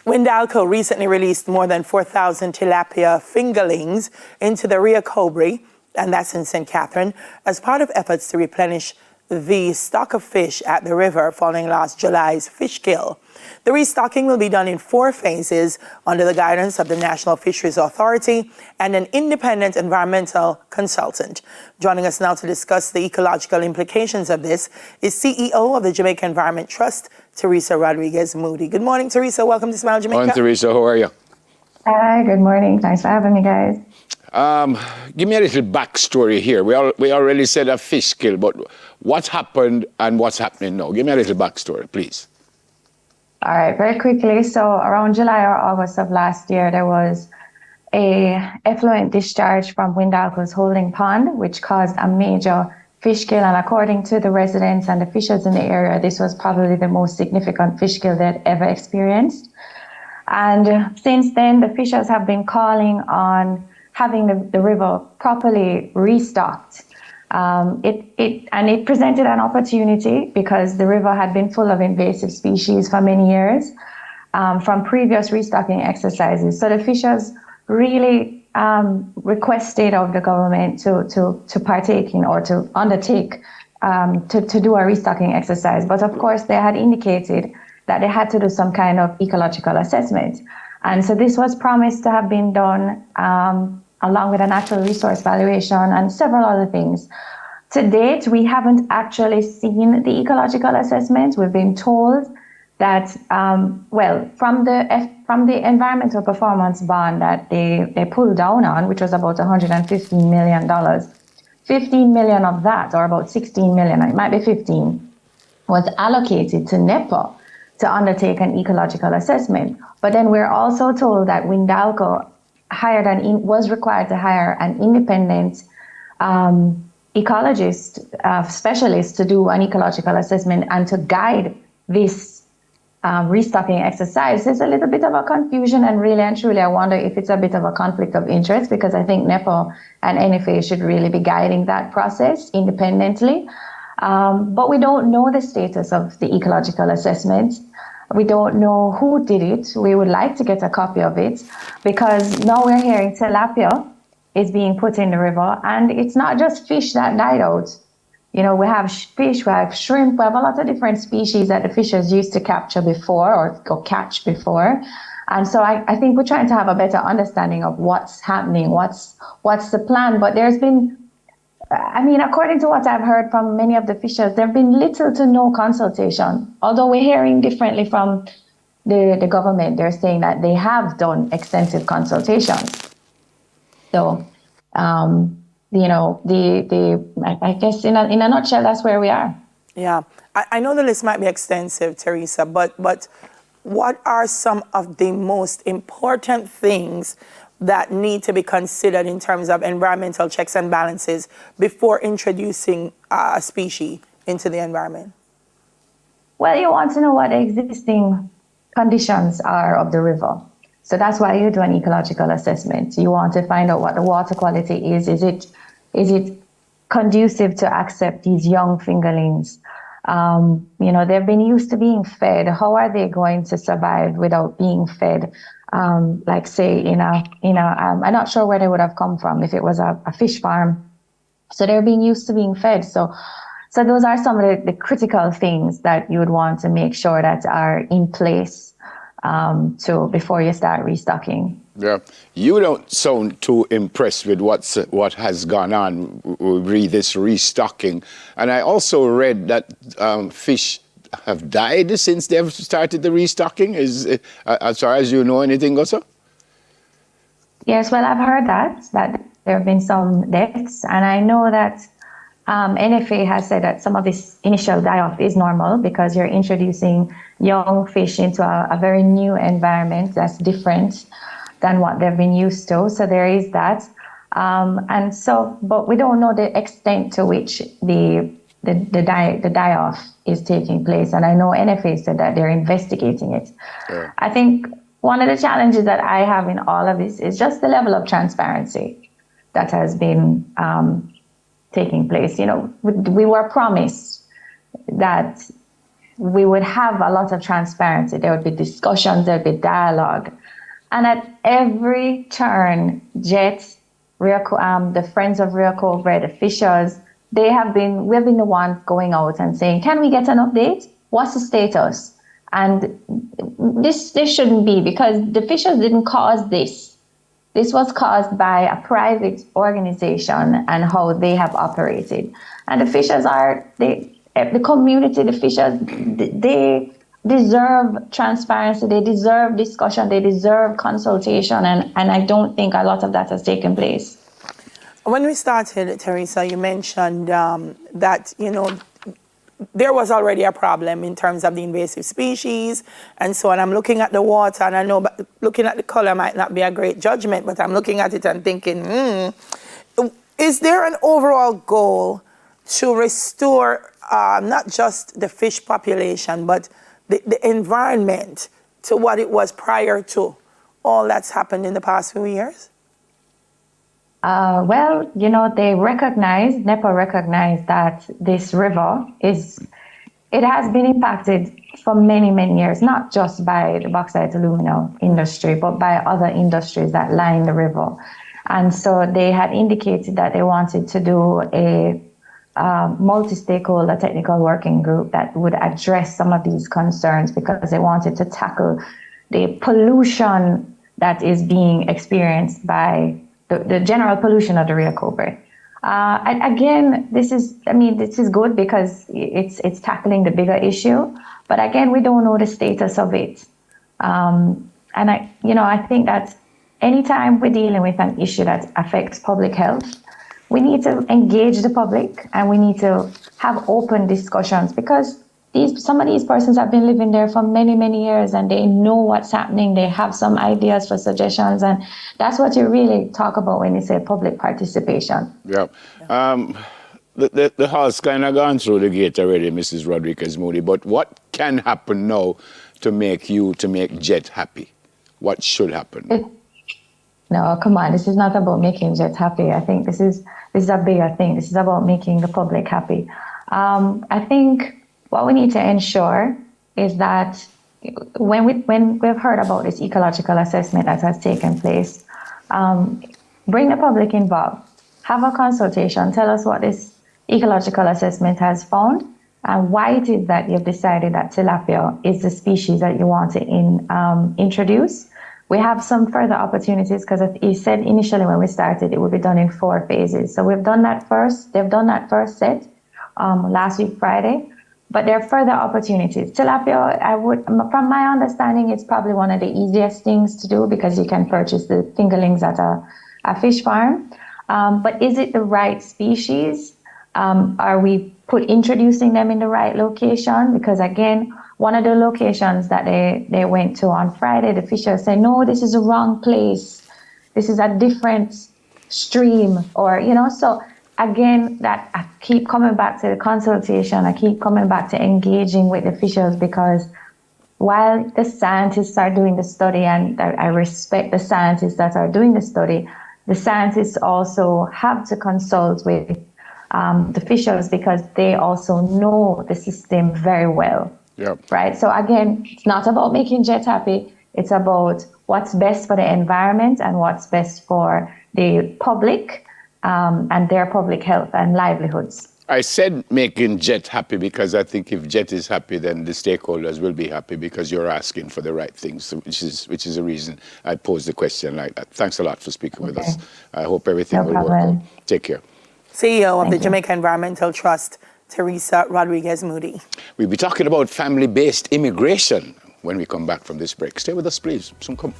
Windalco recently released more than 4,000 tilapia fingerlings into the Rio Cobre, and that's in St. Catherine, as part of efforts to replenish the stock of fish at the river following last July's fish kill. The restocking will be done in 4 phases under the guidance of the National Fisheries Authority and an independent environmental consultant. Joining us now to discuss the ecological implications of this is CEO of the Jamaica Environment Trust, Theresa Rodriguez-Moodie. Good morning, Theresa. Welcome to Smile Jamaica. Morning, Theresa. How are you? Hi, good morning. Thanks for having me, guys. Give me a little backstory here. We already said a fish kill, but what happened and what's happening now? Give me a little backstory, please. All right, very quickly. So around July or August of last year, there was a effluent discharge from Windalco's holding pond, which caused a major fish kill. And according to the residents and the fishers in the area, this was probably the most significant fish kill they'd ever experienced. And since then, the fishers have been calling on having the river properly restocked. It presented an opportunity because the river had been full of invasive species for many years from previous restocking exercises. So the fishers really requested of the government to partake in or to undertake to do a restocking exercise. But of course, they had indicated that they had to do some kind of ecological assessment. And so this was promised to have been done along with a natural resource valuation and several other things. To date, we haven't actually seen the ecological assessment. We've been told that, from the environmental performance bond that they pulled down on, which was about $115 million, 15 million of that, or about 16 million, it might be 15, was allocated to NEPA to undertake an ecological assessment. But then we're also told that Windalco was required to hire an independent ecologist, specialist to do an ecological assessment and to guide this restocking exercise. There's a little bit of a confusion, and really and truly I wonder if it's a bit of a conflict of interest, because I think NEPA and NFA should really be guiding that process independently. But we don't know the status of the ecological assessment. We don't know who did it. We would like to get a copy of it, because now we're hearing tilapia is being put in the river, and it's not just fish that died out. You know, we have fish, we have shrimp, we have a lot of different species that the fishers used to capture before or catch before. And so I think we're trying to have a better understanding of what's happening, what's the plan. But there's been, according to what I've heard from many of the fishers, there have been little to no consultation. Although we're hearing differently from the government, they're saying that they have done extensive consultations. So, I guess in a nutshell, that's where we are. Yeah, I know the list might be extensive, Theresa, but what are some of the most important things that need to be considered in terms of environmental checks and balances before introducing a species into the environment? Well, you want to know what the existing conditions are of the river. So that's why you do an ecological assessment. You want to find out what the water quality is. Is it conducive to accept these young fingerlings? They've been used to being fed. How are they going to survive without being fed? I'm not sure where they would have come from if it was a fish farm. So they're being used to being fed. So those are some of the critical things that you would want to make sure that are in place before you start restocking. Yeah, you don't sound too impressed with what has gone on with this restocking. And I also read that fish have died since they've started the restocking. Is as far as you know anything also? Yes, well, I've heard that there have been some deaths, and I know that NFA has said that some of this initial die-off is normal because you're introducing young fish into a very new environment that's different than what they've been used to. So there is that. But we don't know the extent to which the die-off is taking place. And I know NFA said that they're investigating it. Yeah. I think one of the challenges that I have in all of this is just the level of transparency that has been taking place. We were promised that we would have a lot of transparency. There would be discussions, there would be dialogue. And at every turn, Jet, the Friends of Rio Cobre, the fishers, we've been the ones going out and saying, can we get an update? What's the status? And this shouldn't be, because the fishers didn't cause this. This was caused by a private organization and how they have operated. And the fishers the community, the fishers, they deserve transparency, they deserve discussion, they deserve consultation, and I don't think a lot of that has taken place. When we started, Theresa, you mentioned that, there was already a problem in terms of the invasive species and so on. I'm looking at the water, and I know looking at the color might not be a great judgment, but I'm looking at it and thinking, is there an overall goal to restore not just the fish population, but the environment to what it was prior to all that's happened in the past few years? Well, NEPA recognized that this river it has been impacted for many, many years, not just by the bauxite alumina industry, but by other industries that line the river. And so they had indicated that they wanted to do a multi-stakeholder technical working group that would address some of these concerns, because they wanted to tackle the pollution that is being experienced by the general pollution of the Rio Cobre. Again, this is good because it's tackling the bigger issue, but again, we don't know the status of it. And I think that anytime we're dealing with an issue that affects public health, we need to engage the public and we need to have open discussions, because some of these persons have been living there for many, many years and they know what's happening. They have some ideas for suggestions, and that's what you really talk about when you say public participation. Yeah. The house kind of gone through the gate already, Mrs. Rodriguez-Moodie, but what can happen now to make Jet happy? What should happen? No, come on. This is not about making Jet happy. I think this is a bigger thing. This is about making the public happy. I think what we need to ensure is that when we've heard about this ecological assessment that has taken place, bring the public involved, have a consultation, tell us what this ecological assessment has found and why it is that you've decided that tilapia is the species that you want to introduce. We have some further opportunities, because he said initially when we started it would be done in 4 phases. So we've done that first. They've done that first set last week Friday. But there are further opportunities. Tilapia, from my understanding, it's probably one of the easiest things to do because you can purchase the fingerlings at a fish farm. But is it the right species? Are we introducing them in the right location? Because again, one of the locations that they went to on Friday, the fishers said, no, this is the wrong place. This is a different stream, so again, that I keep coming back to the consultation. I keep coming back to engaging with the officials, because while the scientists are doing the study, and I respect the scientists that are doing the study, the scientists also have to consult with the officials, because they also know the system very well. Yep. Right. So again, it's not about making Jet happy. It's about what's best for the environment and what's best for the public. And their public health and livelihoods. I said making Jet happy because I think if Jet is happy, then the stakeholders will be happy, because you're asking for the right things, which is the reason I posed the question like that. Thanks a lot for speaking with us. I hope everything will work out. Take care. CEO of the Jamaica Environmental Trust, Theresa Rodriguez-Moodie. We'll be talking about family-based immigration when we come back from this break. Stay with us, please. Some come.